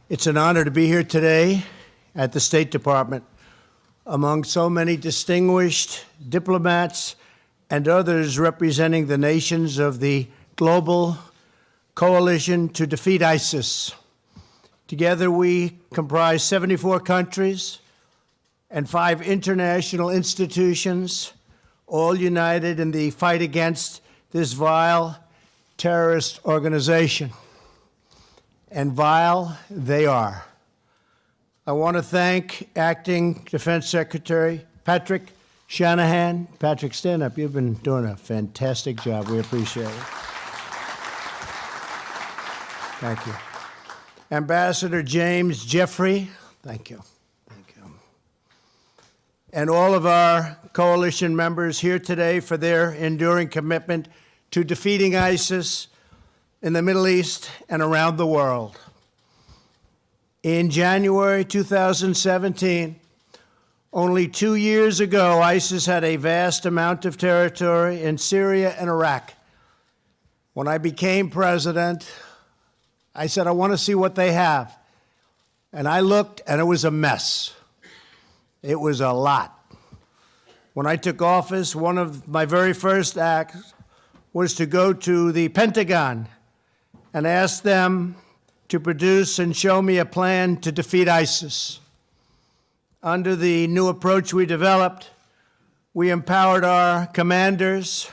It's an honor to be here today at the State Department among so many distinguished diplomats and others representing the nations of the global coalition to defeat ISIS. Together we comprise 74 countries and 5 international institutions, all united in the fight against this vile terrorist organization. And vile they are. I want to thank Acting Defense Secretary Patrick Shanahan. Patrick, stand up. You've been doing a fantastic job. We appreciate it. Thank you. Ambassador James Jeffrey, thank you. Thank you. And all of our coalition members here today for their enduring commitment to defeating ISIS in the Middle East and around the world. In January 2017, only 2 years ago, ISIS had a vast amount of territory in Syria and Iraq. When I became president, I said, I want to see what they have. And I looked, and it was a mess. It was a lot. When I took office, one of my very first acts was to go to the Pentagon and ask them to produce and show me a plan to defeat ISIS. Under the new approach we developed, we empowered our commanders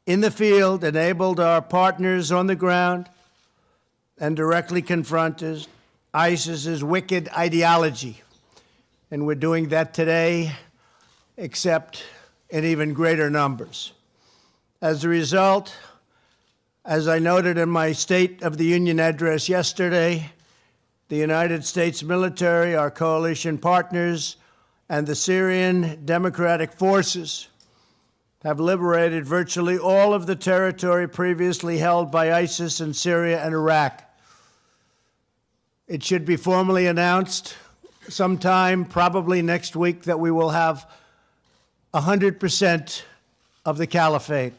in the field, enabled our partners on the ground, and directly confronted ISIS's wicked ideology. And we're doing that today, except in even greater numbers. As a result, as I noted in my State of the Union address yesterday, the United States military, our coalition partners, and the Syrian Democratic Forces have liberated virtually all of the territory previously held by ISIS in Syria and Iraq. It should be formally announced sometime, probably next week, that we will have 100% of the caliphate.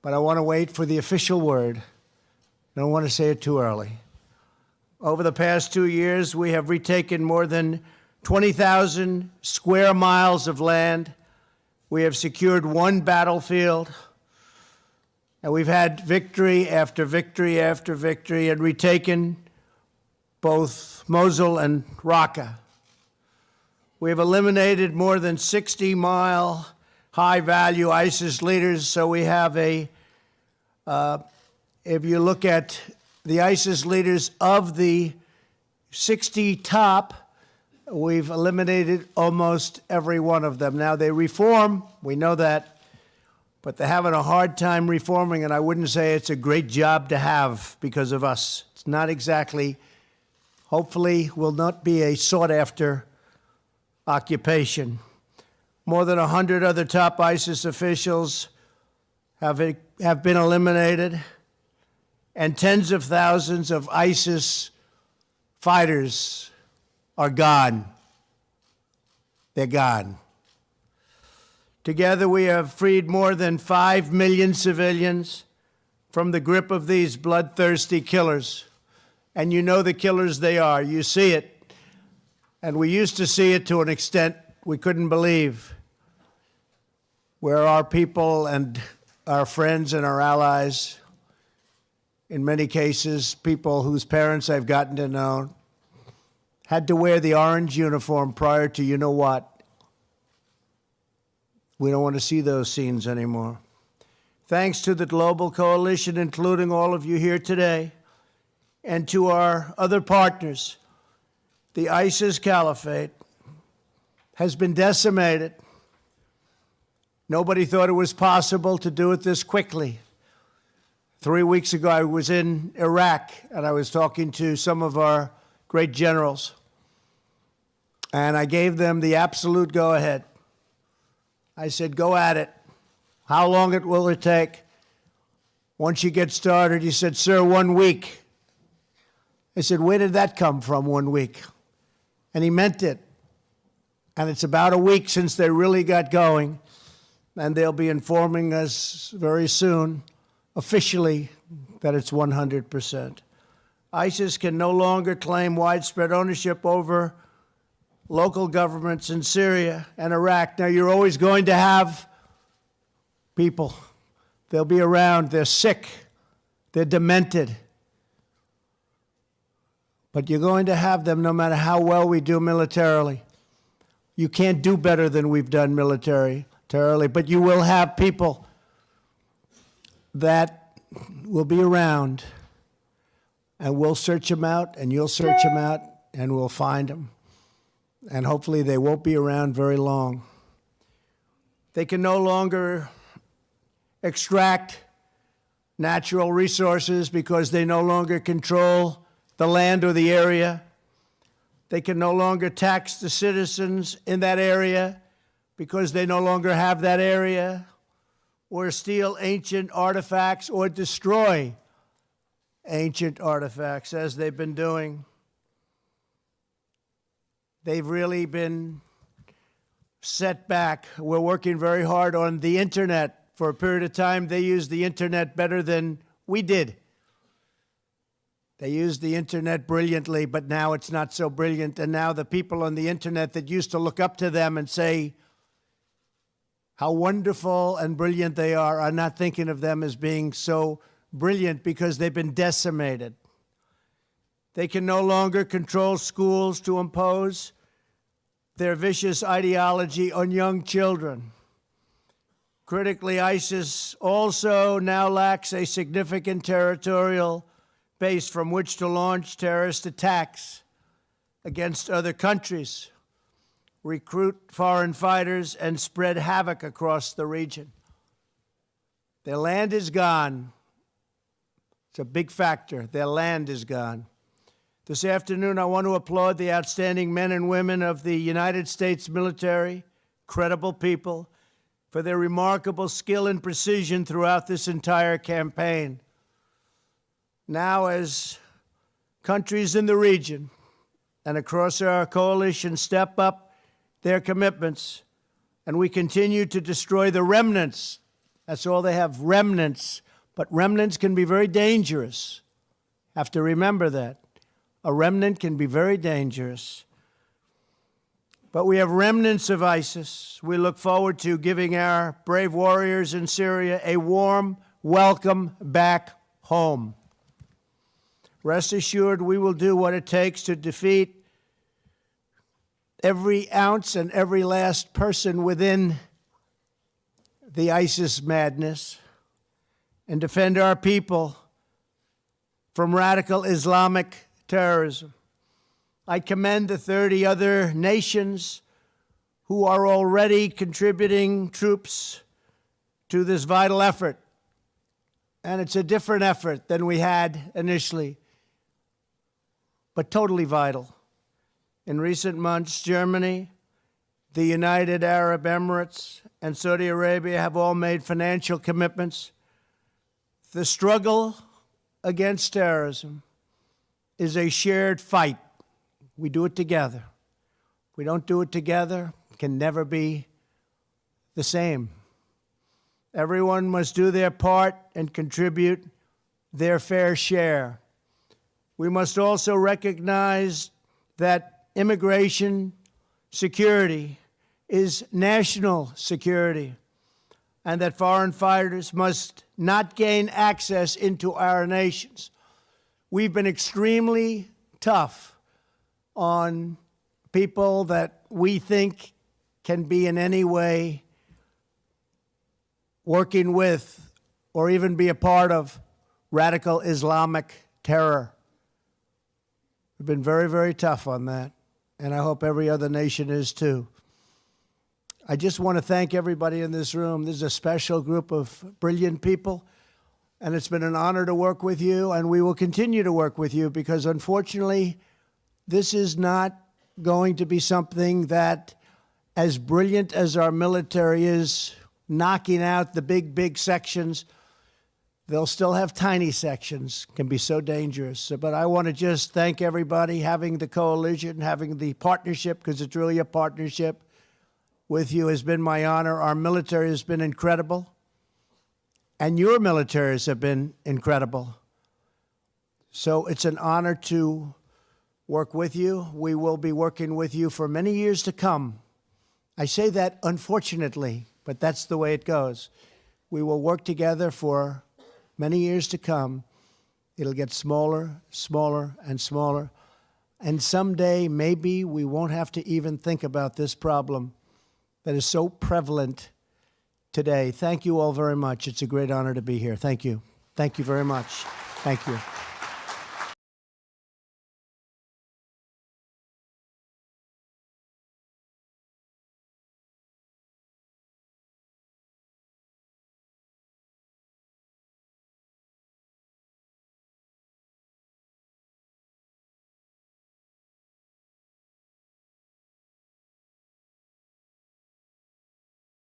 But I want to wait for the official word. I don't want to say it too early. Over the past 2 years, we have retaken more than 20,000 square miles of land. We have secured 1 battlefield. And we've had victory after victory after victory and retaken both Mosul and Raqqa. We have eliminated more than 60-mile high-value ISIS leaders, so we have if you look at the ISIS leaders of the 60 top, we've eliminated almost every one of them. Now, they reform, we know that, but they're having a hard time reforming, and I wouldn't say it's a great job to have because of us. It's not exactly, hopefully, will not be a sought-after occupation. More than 100 other top ISIS officials have been eliminated, and tens of thousands of ISIS fighters are gone. They're gone. Together, we have freed more than 5 million civilians from the grip of these bloodthirsty killers. And you know the killers they are. You see it. And we used to see it to an extent we couldn't believe, where our people and our friends and our allies, in many cases, people whose parents I've gotten to know, had to wear the orange uniform prior to you know what. We don't want to see those scenes anymore. Thanks to the global coalition, including all of you here today, and to our other partners, the ISIS caliphate has been decimated. Nobody thought it was possible to do it this quickly. 3 weeks ago, I was in Iraq, and I was talking to some of our great generals, and I gave them the absolute go-ahead. I said, go at it. How long will it take? Once you get started, he said, sir, 1 week. I said, where did that come from, 1 week? And he meant it. And it's about a week since they really got going, and they'll be informing us very soon, officially, that it's 100%. ISIS can no longer claim widespread ownership over local governments in Syria and Iraq. Now, you're always going to have people. They'll be around. They're sick. They're demented. But you're going to have them no matter how well we do militarily. You can't do better than we've done militarily, but you will have people that will be around, and we'll search them out, and you'll search them out, and we'll find them. And hopefully they won't be around very long. They can no longer extract natural resources because they no longer control the land or the area. They can no longer tax the citizens in that area because they no longer have that area, or steal ancient artifacts or destroy ancient artifacts as they've been doing. They've really been set back. We're working very hard on the internet. For a period of time, they used the internet better than we did. They used the internet brilliantly, but now it's not so brilliant. And now the people on the internet that used to look up to them and say how wonderful and brilliant they are not thinking of them as being so brilliant because they've been decimated. They can no longer control schools to impose their vicious ideology on young children. Critically, ISIS also now lacks a significant territorial base from which to launch terrorist attacks against other countries, recruit foreign fighters, and spread havoc across the region. Their land is gone. It's a big factor. Their land is gone. This afternoon, I want to applaud the outstanding men and women of the United States military, credible people, for their remarkable skill and precision throughout this entire campaign. Now, as countries in the region and across our coalition step up their commitments, and we continue to destroy the remnants, that's all they have, remnants, but remnants can be very dangerous. Have to remember that. A remnant can be very dangerous. But we have remnants of ISIS. We look forward to giving our brave warriors in Syria a warm welcome back home. Rest assured, we will do what it takes to defeat every ounce and every last person within the ISIS madness and defend our people from radical Islamic terrorism. I commend the 30 other nations who are already contributing troops to this vital effort. And it's a different effort than we had initially, but totally vital. In recent months, Germany, the United Arab Emirates, and Saudi Arabia have all made financial commitments. The struggle against terrorism is a shared fight. We do it together. If we don't do it together, it can never be the same. Everyone must do their part and contribute their fair share. We must also recognize that immigration security is national security, and that foreign fighters must not gain access into our nations. We've been extremely tough on people that we think can be in any way working with or even be a part of radical Islamic terror. We've been very, very tough on that, and I hope every other nation is too. I just want to thank everybody in this room. This is a special group of brilliant people, and it's been an honor to work with you, and we will continue to work with you because, unfortunately, this is not going to be something that, as brilliant as our military is, knocking out the big sections, they'll still have tiny sections, can be so dangerous. But I want to just thank everybody having the coalition, having the partnership, because it's really a partnership with you has been my honor. Our military has been incredible, and your militaries have been incredible. So it's an honor to work with you. We will be working with you for many years to come. I say that unfortunately, but that's the way it goes. We will work together for many years to come. It'll get smaller, smaller, and smaller. And someday, maybe we won't have to even think about this problem that is so prevalent today. Thank you all very much. It's a great honor to be here. Thank you. Thank you very much. Thank you.